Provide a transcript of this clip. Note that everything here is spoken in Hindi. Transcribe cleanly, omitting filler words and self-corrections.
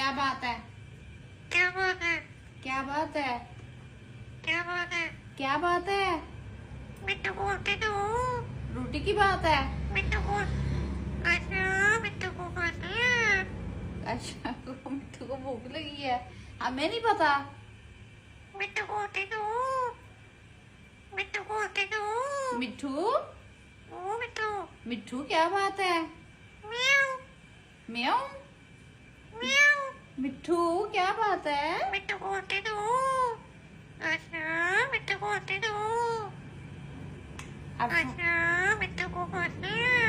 क्या बात है? क्या बात है? क्या बात है? क्या बात है? क्या बात है? मिट्टू को रोटी दो। रोटी की बात है। मिट्टू को अच्छा मिट्टू को खाते हैं। अच्छा मिट्टू को भूख लगी है, हमें नहीं पता। मिट्टू को रोटी दो। मिट्टू को रोटी दो। मिट्टू, ओ मिट्टू। मिट्टू क्या बात है? म्याऊ म्याऊ। म्याऊ। मिट्टू क्या बात है? मिट्टू को रोटी दो। अच्छा मिट्टू को रोटी दो। अब अच्छा मिट्टू को खाते हैं।